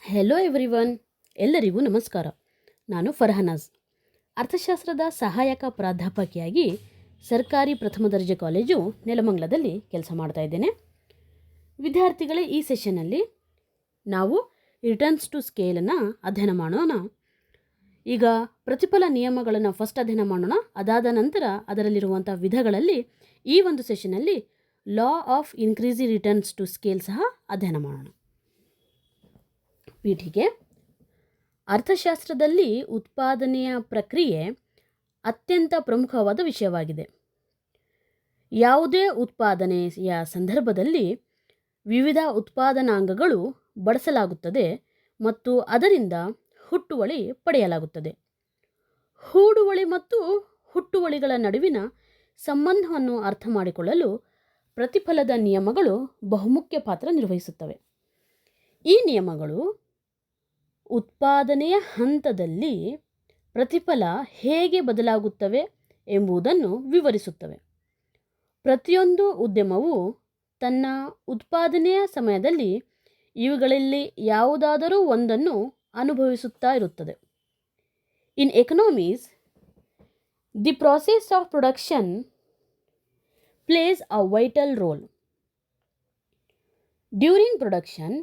Hello everyone, ಎಲ್ಲರಿಗೂ ನಮಸ್ಕಾರ. ನಾನು ಫರ್ಹನಾಜ್, ಅರ್ಥಶಾಸ್ತ್ರದ ಸಹಾಯಕ ಪ್ರಾಧ್ಯಾಪಕಿಯಾಗಿ ಸರ್ಕಾರಿ ಪ್ರಥಮ ದರ್ಜೆ ಕಾಲೇಜು ನೆಲಮಂಗಲದಲ್ಲಿ ಕೆಲಸ ಮಾಡ್ತಾ ಇದ್ದೇನೆ. ವಿದ್ಯಾರ್ಥಿಗಳೇ, ಈ ಸೆಷನ್ನಲ್ಲಿ ನಾವು ರಿಟರ್ನ್ಸ್ ಟು ಸ್ಕೇಲನ್ನು ಅಧ್ಯಯನ ಮಾಡೋಣ. ಈಗ ಪ್ರತಿಫಲ ನಿಯಮಗಳನ್ನು ಫಸ್ಟ್ ಅಧ್ಯಯನ ಮಾಡೋಣ. ಅದಾದ ನಂತರ ಅದರಲ್ಲಿರುವಂಥ ವಿಧಗಳಲ್ಲಿ ಈ ಒಂದು ಸೆಷನ್ನಲ್ಲಿ law of increasing returns to scale ಸಹ ಅಧ್ಯಯನ ಮಾಡೋಣ. ಪೀಠಿಕೆ: ಅರ್ಥಶಾಸ್ತ್ರದಲ್ಲಿ ಉತ್ಪಾದನೆಯ ಪ್ರಕ್ರಿಯೆ ಅತ್ಯಂತ ಪ್ರಮುಖವಾದ ವಿಷಯವಾಗಿದೆ. ಯಾವುದೇ ಉತ್ಪಾದನೆಯ ಸಂದರ್ಭದಲ್ಲಿ ವಿವಿಧ ಉತ್ಪಾದನಾಂಗಗಳು ಬಳಸಲಾಗುತ್ತದೆ ಮತ್ತು ಅದರಿಂದ ಹುಟ್ಟುವಳಿ ಪಡೆಯಲಾಗುತ್ತದೆ. ಹೂಡುವಳಿ ಮತ್ತು ಹುಟ್ಟುವಳಿಗಳ ನಡುವಿನ ಸಂಬಂಧವನ್ನು ಅರ್ಥ ಮಾಡಿಕೊಳ್ಳಲು ಪ್ರತಿಫಲದ ನಿಯಮಗಳು ಬಹುಮುಖ್ಯ ಪಾತ್ರ ನಿರ್ವಹಿಸುತ್ತವೆ. ಈ ನಿಯಮಗಳು ಉತ್ಪಾದನೆಯ ಹಂತದಲ್ಲಿ ಪ್ರತಿಫಲ ಹೇಗೆ ಬದಲಾಗುತ್ತವೆ ಎಂಬುದನ್ನು ವಿವರಿಸುತ್ತವೆ. ಪ್ರತಿಯೊಂದು ಉದ್ಯಮವು ತನ್ನ ಉತ್ಪಾದನೆಯ ಸಮಯದಲ್ಲಿ ಇವುಗಳಲ್ಲಿ ಯಾವುದಾದರೂ ಒಂದನ್ನು ಅನುಭವಿಸುತ್ತಾ ಇರುತ್ತದೆ. In economics, the process of production plays a vital role. During production,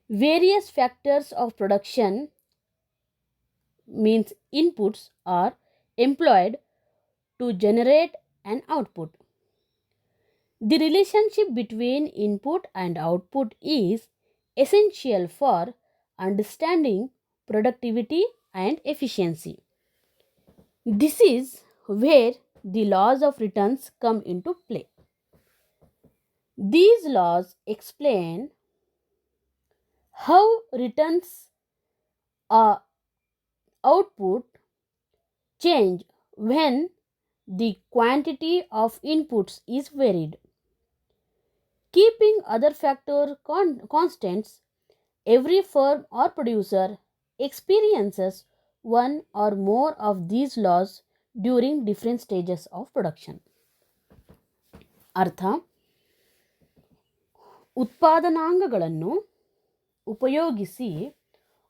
various factors of production means inputs are employed to generate an output. The relationship between input and output is essential for understanding productivity and efficiency. This is where the laws of returns come into play. These laws explain how returns output change when the quantity of inputs is varied. Keeping other factors constants, every firm or producer experiences one or more of these laws during different stages of production. ಅರ್ಥ: ಉತ್ಪಾದನಾಂಗಗಳನ್ನು ಉಪಯೋಗಿಸಿ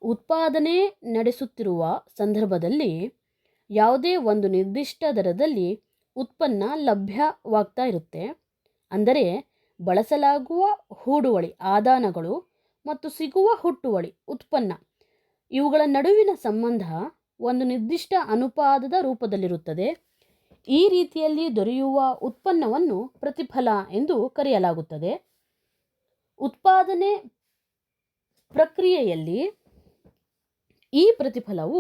ಉತ್ಪಾದನೆ ನಡೆಸುತ್ತಿರುವ ಸಂದರ್ಭದಲ್ಲಿ ಯಾವುದೇ ಒಂದು ನಿರ್ದಿಷ್ಟ ದರದಲ್ಲಿ ಉತ್ಪನ್ನ ಲಭ್ಯವಾಗ್ತಾ ಇರುತ್ತೆ. ಅಂದರೆ ಬಳಸಲಾಗುವ ಹೂಡುವಳಿ ಆದಾನಗಳು ಮತ್ತು ಸಿಗುವ ಹುಟ್ಟುವಳಿ ಉತ್ಪನ್ನ, ಇವುಗಳ ನಡುವಿನ ಸಂಬಂಧ ಒಂದು ನಿರ್ದಿಷ್ಟ ಅನುಪಾತದ ರೂಪದಲ್ಲಿರುತ್ತದೆ. ಈ ರೀತಿಯಲ್ಲಿ ದೊರೆಯುವ ಉತ್ಪನ್ನವನ್ನು ಪ್ರತಿಫಲ ಎಂದು ಕರೆಯಲಾಗುತ್ತದೆ. ಉತ್ಪಾದನೆ ಪ್ರಕ್ರಿಯೆಯಲ್ಲಿ ಈ ಪ್ರತಿಫಲವು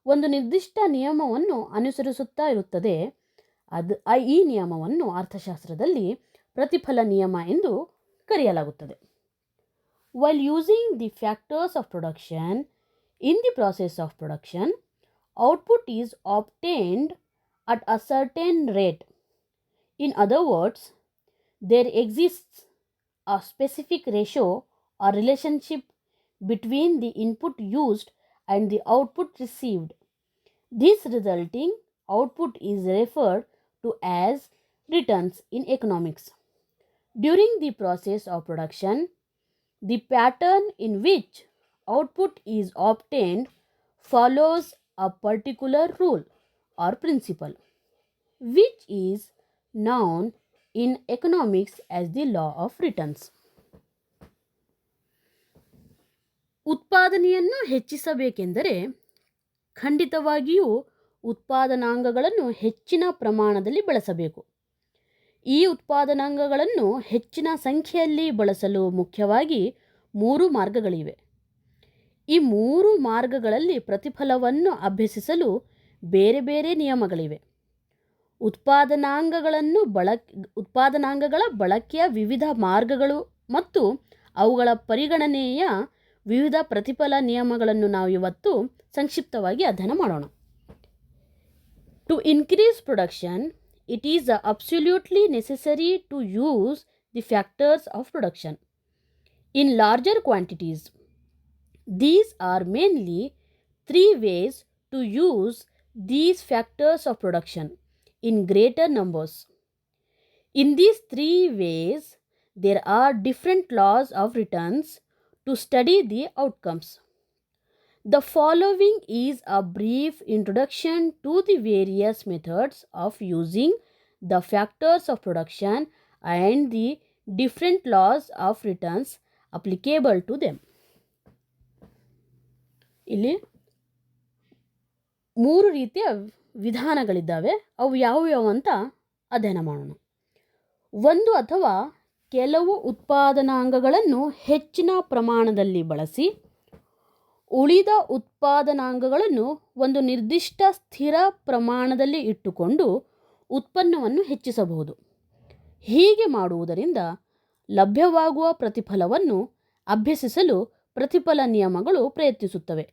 ಒಂದು ನಿರ್ದಿಷ್ಟ ನಿಯಮವನ್ನು ಅನುಸರಿಸುತ್ತಾ ಇರುತ್ತದೆ. ಈ ನಿಯಮವನ್ನು ಅರ್ಥಶಾಸ್ತ್ರದಲ್ಲಿ ಪ್ರತಿಫಲ ನಿಯಮ ಎಂದು ಕರೆಯಲಾಗುತ್ತದೆ. While using the factors of production in the process of production, output is obtained at a certain rate. In other words, there exists a specific ratio or relationship between the input used and the output received. This resulting output is referred to as returns in economics. During the process of production, the pattern in which output is obtained follows a particular rule or principle, which is known in economics as the law of returns. ಉತ್ಪಾದನೆಯನ್ನು ಹೆಚ್ಚಿಸಬೇಕೆಂದರೆ ಖಂಡಿತವಾಗಿಯೂ ಉತ್ಪಾದನಾಂಗಗಳನ್ನು ಹೆಚ್ಚಿನ ಪ್ರಮಾಣದಲ್ಲಿ ಬಳಸಬೇಕು. ಈ ಉತ್ಪಾದನಾಂಗಗಳನ್ನು ಹೆಚ್ಚಿನ ಸಂಖ್ಯೆಯಲ್ಲಿ ಬಳಸಲು ಮುಖ್ಯವಾಗಿ 3 ಮಾರ್ಗಗಳಿವೆ. ಈ 3 ಮಾರ್ಗಗಳಲ್ಲಿ ಪ್ರತಿಫಲವನ್ನು ಅಭ್ಯಸಿಸಲು ಬೇರೆ ಬೇರೆ ನಿಯಮಗಳಿವೆ. ಉತ್ಪಾದನಾಂಗಗಳ ಬಳಕೆಯ ವಿವಿಧ ಮಾರ್ಗಗಳು ಮತ್ತು ಅವುಗಳ ಪರಿಗಣನೆಯ ವಿವಿಧ ಪ್ರತಿಫಲ ನಿಯಮಗಳನ್ನು ನಾವು ಇವತ್ತು ಸಂಕ್ಷಿಪ್ತವಾಗಿ ಅಧ್ಯಯನ ಮಾಡೋಣ. To increase production, it is absolutely necessary to use the factors of production in larger quantities. These are mainly 3 ways to use these factors of production in greater numbers. In these 3 ways, there are different laws of returns to study the outcomes. The following is a brief introduction to the various methods of using the factors of production and the different laws of returns applicable to them. ಇಲ್ಲಿ 3 ರೀತಿಯ ವಿಧಾನಗಳಿದ್ದಾವೆ. ಅವು ಯಾವುವು ಅಂತ ಅಧ್ಯಯನ ಮಾಡೋಣ. ಒಂದು ಅಥವಾ ಕೆಲವು ಉತ್ಪಾದನಾಂಗಗಳನ್ನು ಹೆಚ್ಚಿನ ಪ್ರಮಾಣದಲ್ಲಿ ಬಳಸಿ ಉಳಿದ ಉತ್ಪಾದನಾಂಗಗಳನ್ನು ಒಂದು ನಿರ್ದಿಷ್ಟ ಸ್ಥಿರ ಪ್ರಮಾಣದಲ್ಲಿ ಇಟ್ಟುಕೊಂಡು ಉತ್ಪನ್ನವನ್ನು ಹೆಚ್ಚಿಸಬಹುದು. ಹೀಗೆ ಮಾಡುವುದರಿಂದ ಲಭ್ಯವಾಗುವ ಪ್ರತಿಫಲವನ್ನು ಅಭ್ಯಸಿಸಲು ಪ್ರತಿಫಲ ನಿಯಮಗಳು ಪ್ರಯತ್ನಿಸುತ್ತವೆ.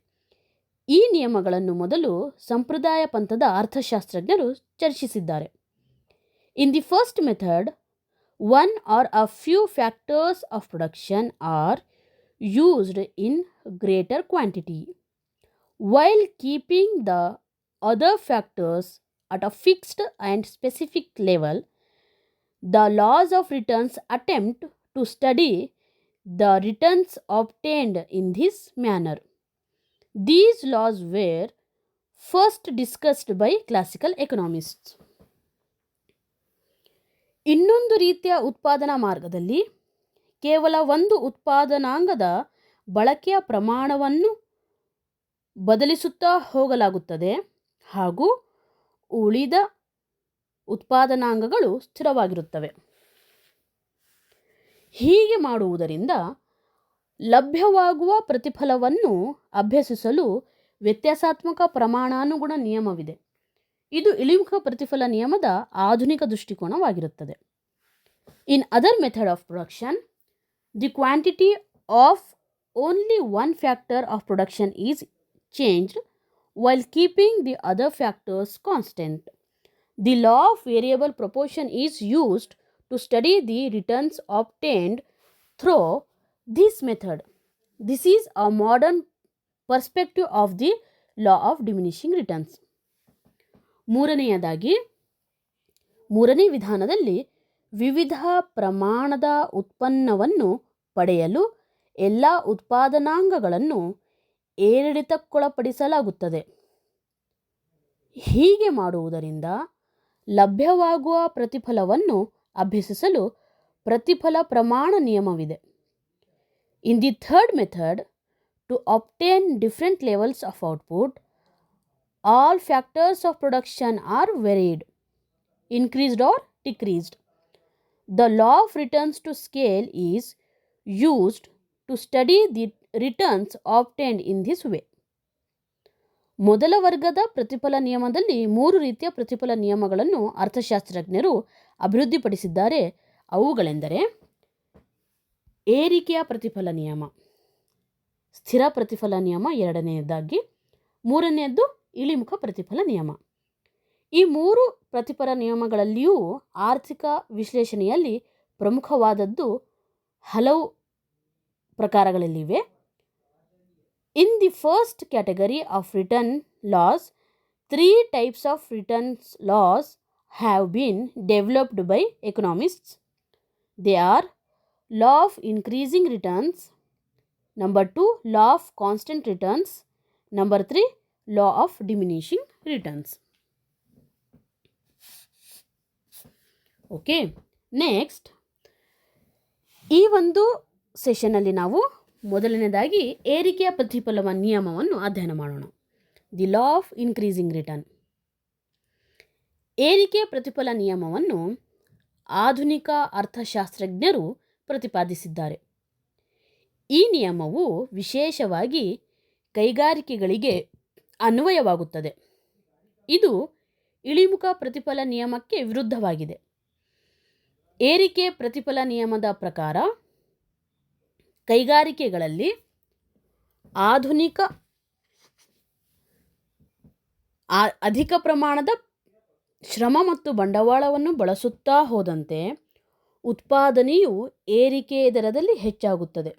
ಈ ನಿಯಮಗಳನ್ನು ಮೊದಲು ಸಂಪ್ರದಾಯ ಪಂಥದ ಅರ್ಥಶಾಸ್ತ್ರಜ್ಞರು ಚರ್ಚಿಸಿದ್ದಾರೆ. In the first method, one or a few factors of production are used in greater quantity, while keeping the other factors at a fixed and specific level. The laws of returns attempt to study the returns obtained in this manner. These laws were first discussed by classical economists. ಇನ್ನೊಂದು ರೀತಿಯ ಉತ್ಪಾದನಾ ಮಾರ್ಗದಲ್ಲಿ ಕೇವಲ ಒಂದು ಉತ್ಪಾದನಾಂಗದ ಬಳಕೆಯ ಪ್ರಮಾಣವನ್ನು ಬದಲಿಸುತ್ತಾ ಹೋಗಲಾಗುತ್ತದೆ ಹಾಗೂ ಉಳಿದ ಉತ್ಪಾದನಾಂಗಗಳು ಸ್ಥಿರವಾಗಿರುತ್ತವೆ. ಹೀಗೆ ಮಾಡುವುದರಿಂದ ಲಭ್ಯವಾಗುವ ಪ್ರತಿಫಲವನ್ನು ಅಭ್ಯಸಿಸಲು ವ್ಯತ್ಯಾಸಾತ್ಮಕ ಪ್ರಮಾಣಾನುಗುಣ ನಿಯಮವಿದೆ. ಇದು ಇಳಿಮುಖ ಪ್ರತಿಫಲ ನಿಯಮದ ಆಧುನಿಕ ದೃಷ್ಟಿಕೋನವಾಗಿರುತ್ತದೆ. In other method of production, the quantity of only one factor of production is changed while keeping the other factors constant. The law of variable proportion is used to study the returns obtained through this method. This is a modern perspective of the law of diminishing returns. ಮೂರನೇ ವಿಧಾನದಲ್ಲಿ ವಿವಿಧ ಪ್ರಮಾಣದ ಉತ್ಪನ್ನವನ್ನು ಪಡೆಯಲು ಎಲ್ಲ ಉತ್ಪಾದನಾಂಗಗಳನ್ನು ಏರಿಳಿತಕ್ಕೊಳಪಡಿಸಲಾಗುತ್ತದೆ. ಹೀಗೆ ಮಾಡುವುದರಿಂದ ಲಭ್ಯವಾಗುವ ಪ್ರತಿಫಲವನ್ನು ಅಭ್ಯಸಿಸಲು ಪ್ರತಿಫಲ ಪ್ರಮಾಣ ನಿಯಮವಿದೆ. In the third method, to obtain different levels of output, all factors of production are varied, increased or decreased. The law of returns to scale is used to study the returns obtained in this way. ಮೊದಲ ವರ್ಗದ ಪ್ರತಿಫಲ ನಿಯಮದಲ್ಲಿ 3 ರೀತಿಯ ಪ್ರತಿಫಲ ನಿಯಮಗಳನ್ನು ಅರ್ಥಶಾಸ್ತ್ರಜ್ಞರು ಅಭಿವೃದ್ಧಿಪಡಿಸಿದ್ದಾರೆ. ಅವುಗಳೆಂದರೆ ಏರಿಕೆಯ ಪ್ರತಿಫಲ ನಿಯಮ, ಸ್ಥಿರ ಪ್ರತಿಫಲ ನಿಯಮ ಎರಡನೆಯದಾಗಿ, ಮೂರನೆಯದ್ದು ಇಳಿಮುಖ ಪ್ರತಿಫಲ ನಿಯಮ. ಈ 3 ಪ್ರತಿಫಲ ನಿಯಮಗಳಲ್ಲಿಯೂ ಆರ್ಥಿಕ ವಿಶ್ಲೇಷಣೆಯಲ್ಲಿ ಪ್ರಮುಖವಾದದ್ದು ಹಲವು ಪ್ರಕಾರಗಳಲ್ಲಿವೆ. In the first category of return laws, 3 types of returns laws have been developed by economists. They are law of increasing returns, number 2 law of constant returns, number 3 law of diminishing returns. Okay, next ಈ ಒಂದು ಸೆಷನಲ್ಲಿ ನಾವು ಮೊದಲನೇದಾಗಿ ಏರಿಕೆಯ ಪ್ರತಿಫಲ ನಿಯಮವನ್ನು ಅಧ್ಯಯನ ಮಾಡೋಣ. The law of increasing return. ಏರಿಕೆ ಪ್ರತಿಫಲ ನಿಯಮವನ್ನು ಆಧುನಿಕ ಅರ್ಥಶಾಸ್ತ್ರಜ್ಞರು ಪ್ರತಿಪಾದಿಸಿದ್ದಾರೆ. ಈ ನಿಯಮವು ವಿಶೇಷವಾಗಿ ಕೈಗಾರಿಕೆಗಳಿಗೆ ಅನ್ವಯವಾಗುತ್ತದೆ. ಇದು ಇಳಿಮುಖ ಪ್ರತಿಫಲ ನಿಯಮಕ್ಕೆ ವಿರುದ್ಧವಾಗಿದೆ. ಏರಿಕೆ ಪ್ರತಿಫಲ ನಿಯಮದ ಪ್ರಕಾರ ಕೈಗಾರಿಕೆಗಳಲ್ಲಿ ಅಧಿಕ ಪ್ರಮಾಣದ ಶ್ರಮ ಮತ್ತು ಬಂಡವಾಳವನ್ನು ಬಳಸುತ್ತಾ ಹೋದಂತೆ ಉತ್ಪಾದನೆಯು ಏರಿಕೆ ದರದಲ್ಲಿ ಹೆಚ್ಚಾಗುತ್ತದೆ.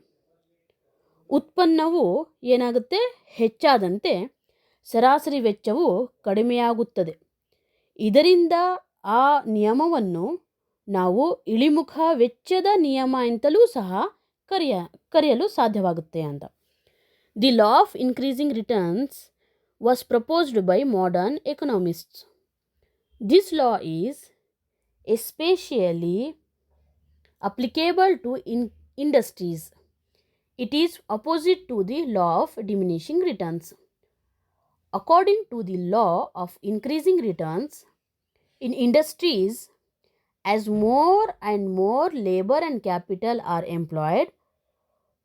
ಉತ್ಪನ್ನವು ಏನಾಗುತ್ತೆ, ಹೆಚ್ಚಾದಂತೆ ಸರಾಸರಿ ವೆಚ್ಚವು ಕಡಿಮೆಯಾಗುತ್ತದೆ. ಇದರಿಂದ ಆ ನಿಯಮವನ್ನು ನಾವು ಇಳಿಮುಖ ವೆಚ್ಚದ ನಿಯಮ ಅಂತಲೂ ಸಹ ಕರೆಯಲು ಸಾಧ್ಯವಾಗುತ್ತೆ ಅಂತ. The law of increasing returns was proposed by modern economists. This law is especially applicable to industries. It is opposite to the law of diminishing returns. According to the law of increasing returns, in industries, as more and more labor and capital are employed,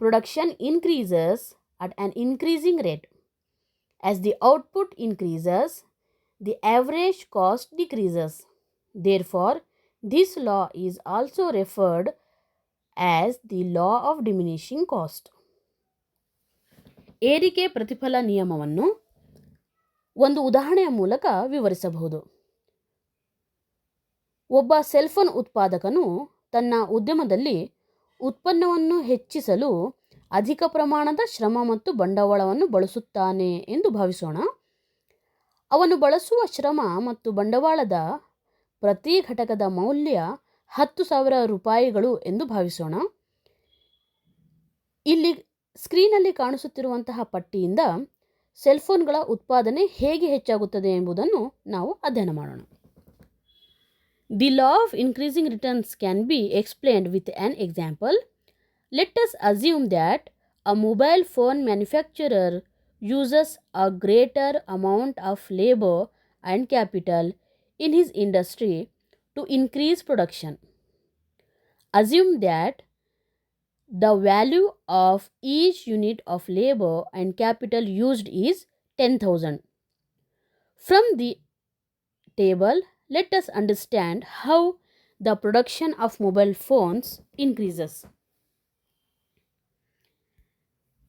production increases at an increasing rate. As the output increases, the average cost decreases. Therefore, this law is also referred as the law of diminishing cost. ಏರಿಕೆ ಪ್ರತಿಫಲ ನಿಯಮವನ್ನು ಒಂದು ಉದಾಹರಣೆಯ ಮೂಲಕ ವಿವರಿಸಬಹುದು. ಒಬ್ಬ cellphone ಉತ್ಪಾದಕನು ತನ್ನ ಉದ್ಯಮದಲ್ಲಿ ಉತ್ಪನ್ನವನ್ನು ಹೆಚ್ಚಿಸಲು ಅಧಿಕ ಪ್ರಮಾಣದ ಶ್ರಮ ಮತ್ತು ಬಂಡವಾಳವನ್ನು ಬಳಸುತ್ತಾನೆ ಎಂದು ಭಾವಿಸೋಣ. ಅವನು ಬಳಸುವ ಶ್ರಮ ಮತ್ತು ಬಂಡವಾಳದ ಪ್ರತಿ ಘಟಕದ ಮೌಲ್ಯ 10,000 ರೂಪಾಯಿಗಳು ಎಂದು ಭಾವಿಸೋಣ. ಇಲ್ಲಿ ಸ್ಕ್ರೀನಲ್ಲಿ ಕಾಣಿಸುತ್ತಿರುವಂತಹ ಪಟ್ಟಿಯಿಂದ ಸೆಲ್ಫೋನ್ಗಳ ಉತ್ಪಾದನೆ ಹೇಗೆ ಹೆಚ್ಚಾಗುತ್ತದೆ ಎಂಬುದನ್ನು ನಾವು ಅಧ್ಯಯನ ಮಾಡೋಣ. The law of increasing returns can be explained with an example. Let us assume that a mobile phone manufacturer uses a greater amount of labor and capital in his industry to increase production. Assume that the value of each unit of labor and capital used is 10,000. From the table, let us understand how the production of mobile phones increases.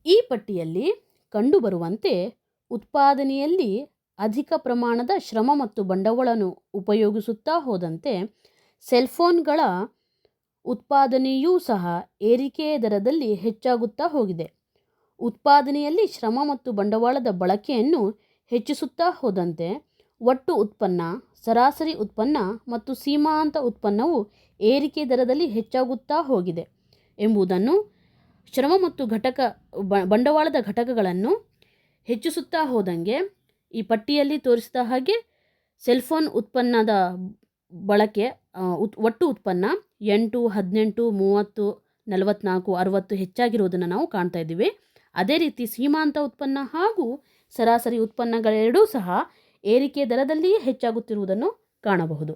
ಈ ಪಟ್ಟಿಯಲ್ಲಿ ಕಂಡುಬರುವಂತೆ ಉತ್ಪಾದನೆಯಲ್ಲಿ ಅಧಿಕ ಪ್ರಮಾಣದ ಶ್ರಮ ಮತ್ತು ಬಂಡವಾಳವನ್ನು ಉಪಯೋಗಿಸುತ್ತಾ ಹೋದಂತೆ ಸೆಲ್ಫೋನ್ಗಳ ಉತ್ಪಾದನೆಯೂ ಸಹ ಏರಿಕೆಯ ದರದಲ್ಲಿ ಹೆಚ್ಚಾಗುತ್ತಾ ಹೋಗಿದೆ. ಉತ್ಪಾದನೆಯಲ್ಲಿ ಶ್ರಮ ಮತ್ತು ಬಂಡವಾಳದ ಬಳಕೆಯನ್ನು ಹೆಚ್ಚಿಸುತ್ತಾ ಹೋದಂತೆ ಒಟ್ಟು ಉತ್ಪನ್ನ, ಸರಾಸರಿ ಉತ್ಪನ್ನ ಮತ್ತು ಸೀಮಾಂತ ಉತ್ಪನ್ನವು ಏರಿಕೆ ದರದಲ್ಲಿ ಹೆಚ್ಚಾಗುತ್ತಾ ಹೋಗಿದೆ ಎಂಬುದನ್ನು, ಶ್ರಮ ಮತ್ತು ಬಂಡವಾಳದ ಘಟಕಗಳನ್ನು ಹೆಚ್ಚಿಸುತ್ತಾ ಹೋದಂಗೆ ಈ ಪಟ್ಟಿಯಲ್ಲಿ ತೋರಿಸಿದ ಹಾಗೆ ಸೆಲ್ಫೋನ್ ಉತ್ಪನ್ನದ ಬಳಕೆ ಒಟ್ಟು ಉತ್ಪನ್ನ 8, 18, 30, 44, 60 ಹೆಚ್ಚಾಗಿರುವುದನ್ನು ನಾವು ಕಾಣ್ತಾ ಇದ್ದೀವಿ. ಅದೇ ರೀತಿ ಸೀಮಾಂತ ಉತ್ಪನ್ನ ಹಾಗೂ ಸರಾಸರಿ ಉತ್ಪನ್ನಗಳೆರಡೂ ಸಹ ಏರಿಕೆ ದರದಲ್ಲಿಯೇ ಹೆಚ್ಚಾಗುತ್ತಿರುವುದನ್ನು ಕಾಣಬಹುದು.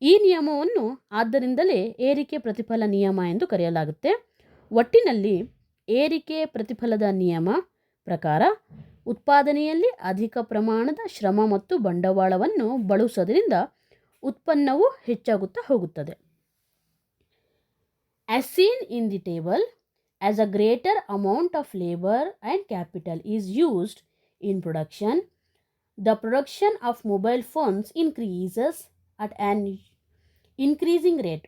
ಈ ನಿಯಮವನ್ನು ಆದ್ದರಿಂದಲೇ ಏರಿಕೆ ಪ್ರತಿಫಲ ನಿಯಮ ಎಂದು ಕರೆಯಲಾಗುತ್ತೆ. ಒಟ್ಟಿನಲ್ಲಿ ಏರಿಕೆ ಪ್ರತಿಫಲದ ನಿಯಮ ಪ್ರಕಾರ ಉತ್ಪಾದನೆಯಲ್ಲಿ ಅಧಿಕ ಪ್ರಮಾಣದ ಶ್ರಮ ಮತ್ತು ಬಂಡವಾಳವನ್ನು ಬಳಸುವುದರಿಂದ ಉತ್ಪನ್ನವು ಹೆಚ್ಚಾಗುತ್ತಾ ಹೋಗುತ್ತದೆ. As seen in the table, as a greater amount of labor and capital is used in production, the production of mobile phones increases at an increasing rate.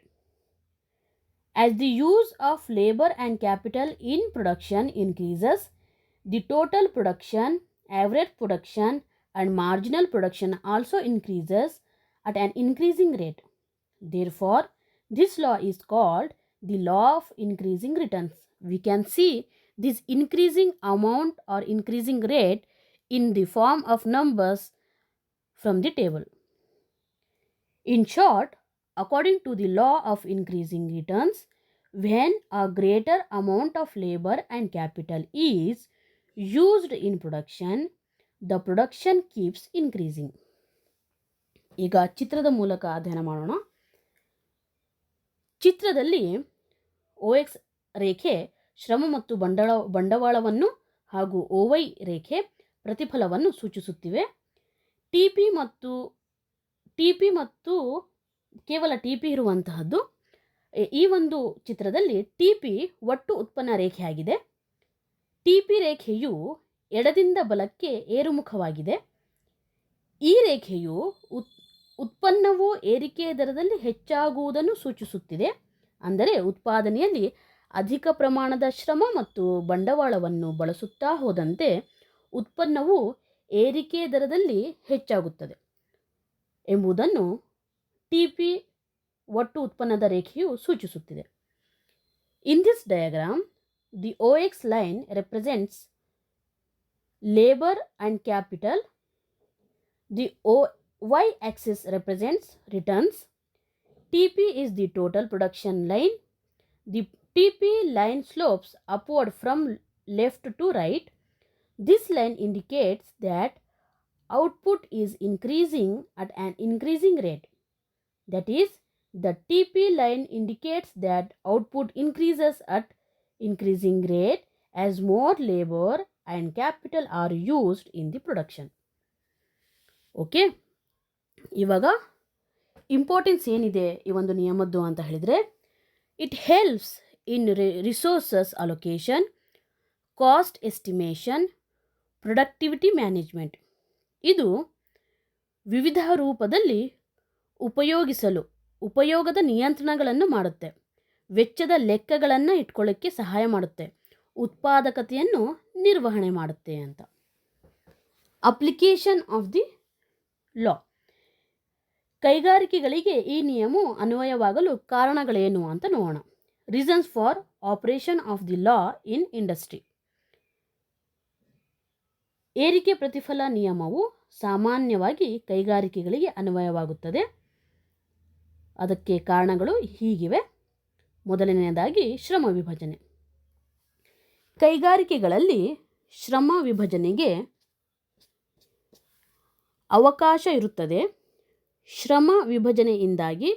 As the use of labor and capital in production increases, the total production, average production, and marginal production also increases at an increasing rate. Therefore, this law is called the law of increasing returns. We can see this increasing amount or increasing rate in the form of numbers from the table. In short, according to the law of increasing returns, when a greater amount of labor and capital is used in production, the production keeps increasing. ಈಗ ಚಿತ್ರದ ಮೂಲಕ ಅಧ್ಯಯನ ಮಾಡೋಣ. ಚಿತ್ರದಲ್ಲಿ OX ರೇಖೆ ಶ್ರಮ ಮತ್ತು ಬಂಡವಾಳವನ್ನು ಹಾಗೂ OY ರೇಖೆ ಪ್ರತಿಫಲವನ್ನು ಸೂಚಿಸುತ್ತಿವೆ. ಟಿಪಿ ಮತ್ತು ಕೇವಲ ಟಿಪಿ ಇರುವಂತಹದ್ದು. ಈ ಒಂದು ಚಿತ್ರದಲ್ಲಿ ಟಿಪಿ ಒಟ್ಟು ಉತ್ಪನ್ನ ರೇಖೆಯಾಗಿದೆ. ಟಿಪಿ ರೇಖೆಯು ಎಡದಿಂದ ಬಲಕ್ಕೆ ಏರುಮುಖವಾಗಿದೆ. ಈ ರೇಖೆಯು ಉತ್ಪನ್ನವು ಏರಿಕೆಯ ದರದಲ್ಲಿ ಹೆಚ್ಚಾಗುವುದನ್ನು ಸೂಚಿಸುತ್ತಿದೆ. ಅಂದರೆ ಉತ್ಪಾದನೆಯಲ್ಲಿ ಅಧಿಕ ಪ್ರಮಾಣದ ಶ್ರಮ ಮತ್ತು ಬಂಡವಾಳವನ್ನು ಬಳಸುತ್ತಾ ಹೋದಂತೆ ಉತ್ಪನ್ನವು ಏರಿಕೆಯ ದರದಲ್ಲಿ ಹೆಚ್ಚಾಗುತ್ತದೆ ಎಂಬುದನ್ನು ಟಿಪಿ ಒಟ್ಟು ಉತ್ಪನ್ನದ ರೇಖೆಯು ಸೂಚಿಸುತ್ತಿದೆ. In this diagram, the OX line represents labor and capital. The Y-axis represents returns. TP is the total production line. The TP line slopes upward from left to right. This line indicates that output is increasing at an increasing rate. That is, the TP line indicates that output increases at increasing rate as more labor and capital are used in the production. Okay, ಇವಾಗ importance ಏನಿದೆ ಈ ಒಂದು ನಿಯಮದ್ದು ಅಂತ ಹೇಳಿದರೆ, it helps in resources allocation, cost estimation, productivity management. ಇದು ವಿವಿಧ ರೂಪದಲ್ಲಿ ಉಪಯೋಗದ ನಿಯಂತ್ರಣಗಳನ್ನು ಮಾಡುತ್ತೆ, ವೆಚ್ಚದ ಲೆಕ್ಕಗಳನ್ನು ಇಟ್ಕೊಳ್ಳೋಕ್ಕೆ ಸಹಾಯ ಮಾಡುತ್ತೆ, ಉತ್ಪಾದಕತೆಯನ್ನು ನಿರ್ವಹಣೆ ಮಾಡುತ್ತೆ ಅಂತ. Application of the law. ಕೈಗಾರಿಕೆಗಳಿಗೆ ಈ ನಿಯಮವು ಅನ್ವಯವಾಗಲು ಕಾರಣಗಳೇನು ಅಂತ ನೋಡೋಣ. Reasons for operation of the law in industry. ಏರಿಕೆ ಪ್ರತಿಫಲ ನಿಯಮವು ಸಾಮಾನ್ಯವಾಗಿ ಕೈಗಾರಿಕೆಗಳಿಗೆ ಅನ್ವಯವಾಗುತ್ತದೆ. ಅದಕ್ಕೆ ಕಾರಣಗಳು ಹೀಗಿವೆ. ಮೊದಲನೆಯದಾಗಿ ಶ್ರಮ ವಿಭಜನೆ. ಕೈಗಾರಿಕೆಗಳಲ್ಲಿ ಶ್ರಮ ವಿಭಜನೆಗೆ ಅವಕಾಶ ಇರುತ್ತದೆ. ಶ್ರಮ ವಿಭಜನೆಯಿಂದಾಗಿ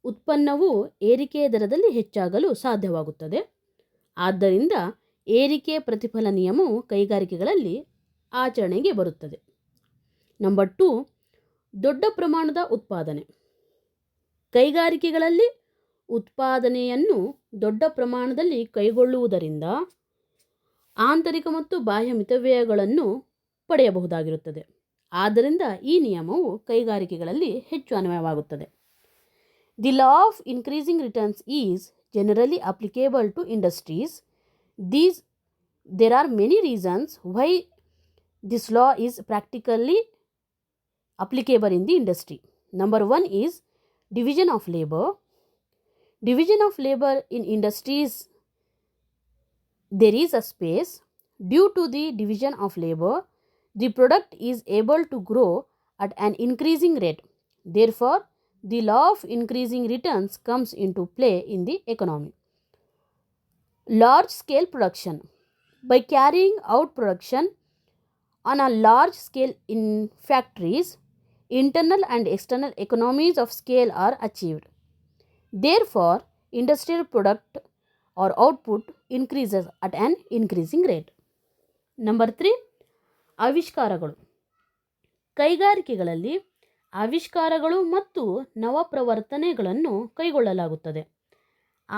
ಉತ್ಪನ್ನವು ಏರಿಕೆ ದರದಲ್ಲಿ ಹೆಚ್ಚಾಗಲು ಸಾಧ್ಯವಾಗುತ್ತದೆ. ಆದ್ದರಿಂದ ಏರಿಕೆ ಪ್ರತಿಫಲ ನಿಯಮವು ಕೈಗಾರಿಕೆಗಳಲ್ಲಿ ಆಚರಣೆಗೆ ಬರುತ್ತದೆ. ನಂಬರ್ 2, ದೊಡ್ಡ ಪ್ರಮಾಣದ ಉತ್ಪಾದನೆ. ಕೈಗಾರಿಕೆಗಳಲ್ಲಿ ಉತ್ಪಾದನೆಯನ್ನು ದೊಡ್ಡ ಪ್ರಮಾಣದಲ್ಲಿ ಕೈಗೊಳ್ಳುವುದರಿಂದ ಆಂತರಿಕ ಮತ್ತು ಬಾಹ್ಯ ಮಿತವ್ಯಯಗಳನ್ನು ಪಡೆಯಬಹುದಾಗಿರುತ್ತದೆ. ಆದ್ದರಿಂದ ಈ ನಿಯಮವು ಕೈಗಾರಿಕೆಗಳಲ್ಲಿ ಹೆಚ್ಚು ಅನ್ವಯವಾಗುತ್ತದೆ. The law of increasing returns is generally applicable to industries. There are many reasons why this law is practically applicable in the industry. Number 1 is division of labor. Division of labor in industries, there is a space. Due to the division of labor, the product is able to grow at an increasing rate. Therefore, the law of increasing returns comes into play in the economy. Large scale production. By carrying out production on a large scale in factories, internal and external economies of scale are achieved. Therefore, industrial product or output increases at an increasing rate. Number 3, ಆವಿಷ್ಕಾರಗಳು. ಕೈಗಾರಿಕೆಗಳಲ್ಲಿ ಆವಿಷ್ಕಾರಗಳು ಮತ್ತು ನವಪ್ರವರ್ತನೆಗಳನ್ನು ಕೈಗೊಳ್ಳಲಾಗುತ್ತದೆ.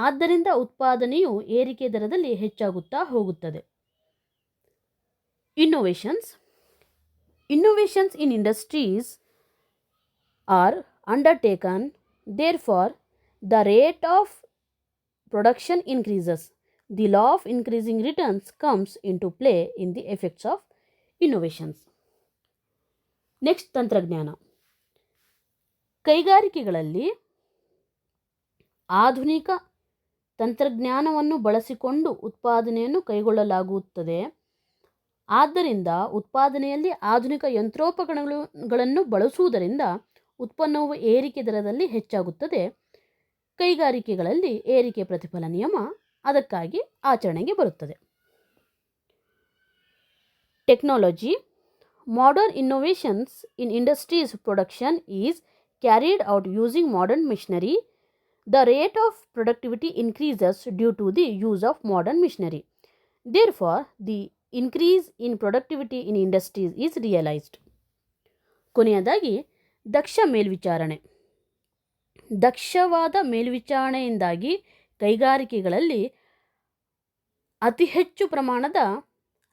ಆದ್ದರಿಂದ ಉತ್ಪಾದನೆಯು ಏರಿಕೆ ದರದಲ್ಲಿ ಹೆಚ್ಚಾಗುತ್ತಾ ಹೋಗುತ್ತದೆ. Innovations in industries are undertaken. Therefore, the rate of production increases. The law of increasing returns comes into play in the effects of innovations. Next, ತಂತ್ರಜ್ಞಾನ. ಕೈಗಾರಿಕೆಗಳಲ್ಲಿ ಆಧುನಿಕ ತಂತ್ರಜ್ಞಾನವನ್ನು ಬಳಸಿಕೊಂಡು ಉತ್ಪಾದನೆಯನ್ನು ಕೈಗೊಳ್ಳಲಾಗುತ್ತದೆ. ಆದ್ದರಿಂದ ಉತ್ಪಾದನೆಯಲ್ಲಿ ಆಧುನಿಕ ಯಂತ್ರೋಪಕರಣಗಳನ್ನು ಬಳಸುವುದರಿಂದ ಉತ್ಪನ್ನವು ಏರಿಕೆ ದರದಲ್ಲಿ ಹೆಚ್ಚಾಗುತ್ತದೆ. ಕೈಗಾರಿಕೆಗಳಲ್ಲಿ ಏರಿಕೆ ಪ್ರತಿಫಲ ನಿಯಮ ಅದಕ್ಕಾಗಿ ಆಚರಣೆಗೆ ಬರುತ್ತದೆ. Technology. Modern innovations in industries production is carried out using modern machinery. The rate of productivity increases due to the use of modern machinery. Therefore, the increase in productivity in industries is realized. ಕೊನೆಯದಾಗಿ ದಕ್ಷ ಮೇಲ್ವಿಚಾರಣೆ. ದಕ್ಷವಾದ ಮೇಲ್ವಿಚಾರಣೆಯಿಂದಾಗಿ ಕೈಗಾರಿಕೆಗಳಲ್ಲಿ ಅತಿ ಹೆಚ್ಚು ಪ್ರಮಾಣದ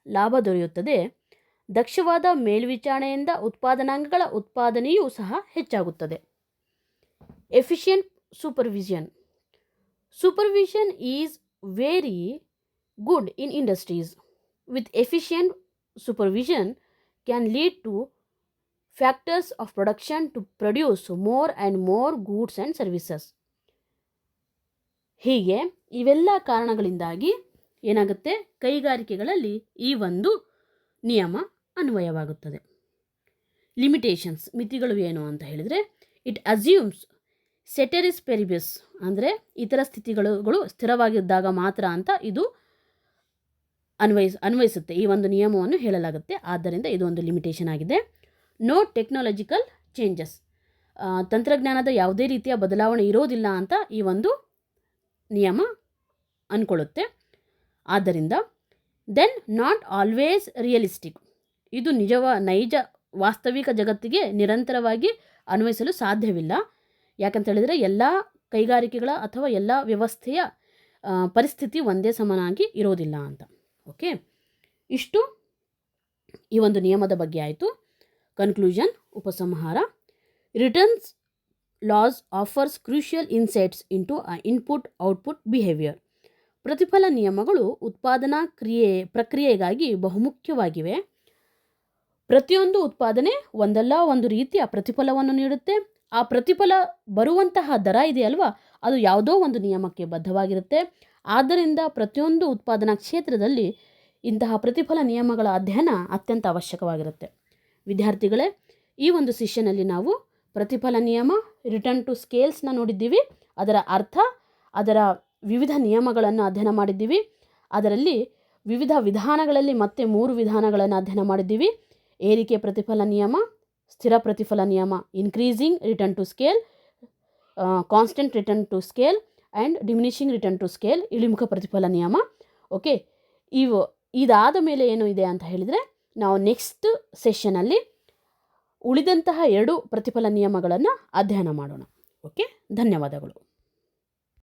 ಲಾಭ ದೊರೆಯುತ್ತದೆ. ದಕ್ಷವಾದ ಮೇಲ್ವಿಚಾರಣೆಯಿಂದ ಉತ್ಪಾದನಾಂಗಗಳ ಉತ್ಪಾದನೆಯೂ ಸಹ ಹೆಚ್ಚಾಗುತ್ತದೆ. Efficient supervision. Supervision is very good in industries. With efficient supervision can lead to factors of production to produce more and more goods and services. ಹೀಗೆ ಇವೆಲ್ಲ ಕಾರಣಗಳಿಂದಾಗಿ ಏನಾಗುತ್ತೆ, ಕೈಗಾರಿಕೆಗಳಲ್ಲಿ ಈ ಒಂದು ನಿಯಮ ಅನ್ವಯವಾಗುತ್ತದೆ. ಲಿಮಿಟೇಷನ್ಸ್, ಮಿತಿಗಳು ಏನು ಅಂತ ಹೇಳಿದರೆ, ಇಟ್ ಅಸ್ಯೂಮ್ಸ್ ಸೆಟೆರಿಸ್ ಪೆರಿಬಿಸ್, ಅಂದರೆ ಇತರ ಸ್ಥಿತಿಗಳು ಸ್ಥಿರವಾಗಿದ್ದಾಗ ಮಾತ್ರ ಅಂತ ಇದು ಅನ್ವಯಿಸುತ್ತೆ, ಈ ಒಂದು ನಿಯಮವನ್ನು ಹೇಳಲಾಗುತ್ತೆ. ಆದ್ದರಿಂದ ಇದು ಒಂದು ಲಿಮಿಟೇಷನ್ ಆಗಿದೆ. ನೋ ಟೆಕ್ನಾಲಜಿಕಲ್ ಚೇಂಜಸ್, ತಂತ್ರಜ್ಞಾನದ ಯಾವುದೇ ರೀತಿಯ ಬದಲಾವಣೆ ಇರೋದಿಲ್ಲ ಅಂತ ಈ ಒಂದು ನಿಯಮ ಅಂದ್ಕೊಳ್ಳುತ್ತೆ. ಆದ್ದರಿಂದ ದೆನ್ ನಾಟ್ ಆಲ್ವೇಸ್ ರಿಯಲಿಸ್ಟಿಕ್, ಇದು ನೈಜ ವಾಸ್ತವಿಕ ಜಗತ್ತಿಗೆ ನಿರಂತರವಾಗಿ ಅನ್ವಯಿಸಲು ಸಾಧ್ಯವಿಲ್ಲ. ಯಾಕಂತ ಹೇಳಿದರೆ ಎಲ್ಲ ಕೈಗಾರಿಕೆಗಳ ಅಥವಾ ಎಲ್ಲ ವ್ಯವಸ್ಥೆಯ ಪರಿಸ್ಥಿತಿ ಒಂದೇ ಸಮನಾಗಿ ಇರೋದಿಲ್ಲ ಅಂತ. ಓಕೆ, ಇಷ್ಟು ಈ ಒಂದು ನಿಯಮದ ಬಗ್ಗೆ ಆಯಿತು. ಕನ್ಕ್ಲೂಷನ್, ಉಪಸಂಹಾರ. Returns laws offers crucial insights into input output behaviour. ಪ್ರತಿಫಲ ನಿಯಮಗಳು ಉತ್ಪಾದನಾ ಪ್ರಕ್ರಿಯೆಗಾಗಿ ಬಹುಮುಖ್ಯವಾಗಿವೆ. ಪ್ರತಿಯೊಂದು ಉತ್ಪಾದನೆ ಒಂದಲ್ಲ ಒಂದು ರೀತಿಯ ಪ್ರತಿಫಲವನ್ನು ನೀಡುತ್ತೆ. ಆ ಪ್ರತಿಫಲ ಬರುವಂತಹ ದರ ಇದೆಯಲ್ವಾ, ಅದು ಯಾವುದೋ ಒಂದು ನಿಯಮಕ್ಕೆ ಬದ್ಧವಾಗಿರುತ್ತೆ. ಆದ್ದರಿಂದ ಪ್ರತಿಯೊಂದು ಉತ್ಪಾದನಾ ಕ್ಷೇತ್ರದಲ್ಲಿ ಇಂತಹ ಪ್ರತಿಫಲ ನಿಯಮಗಳ ಅಧ್ಯಯನ ಅತ್ಯಂತ ಅವಶ್ಯಕವಾಗಿರುತ್ತೆ. ವಿದ್ಯಾರ್ಥಿಗಳೇ, ಈ ಒಂದು ಸೆಷನಲ್ಲಿ ನಾವು ಪ್ರತಿಫಲ ನಿಯಮ, ರಿಟರ್ನ್ ಟು ಸ್ಕೇಲ್ಸ್ನ ನೋಡಿದ್ದೀವಿ. ಅದರ ಅರ್ಥ, ಅದರ ವಿವಿಧ ನಿಯಮಗಳನ್ನು ಅಧ್ಯಯನ ಮಾಡಿದ್ದೀವಿ. ಅದರಲ್ಲಿ ವಿವಿಧ ವಿಧಾನಗಳಲ್ಲಿ ಮತ್ತೆ 3 ವಿಧಾನಗಳನ್ನು ಅಧ್ಯಯನ ಮಾಡಿದ್ದೀವಿ. ಏರಿಕೆ ಪ್ರತಿಫಲ ನಿಯಮ, ಸ್ಥಿರ ಪ್ರತಿಫಲ ನಿಯಮ, increasing return to scale, constant return to scale and diminishing return to scale, ಇಳಿಮುಖ ಪ್ರತಿಫಲ ನಿಯಮ. ಓಕೆ, ಇದಾದ ಮೇಲೆ ಏನು ಇದೆ ಅಂತ ಹೇಳಿದರೆ, ನಾವು ನೆಕ್ಸ್ಟ್ ಸೆಷನಲ್ಲಿ ಉಳಿದಂತಹ 2 ಪ್ರತಿಫಲ ನಿಯಮಗಳನ್ನು ಅಧ್ಯಯನ ಮಾಡೋಣ. ಓಕೆ, ಧನ್ಯವಾದಗಳು.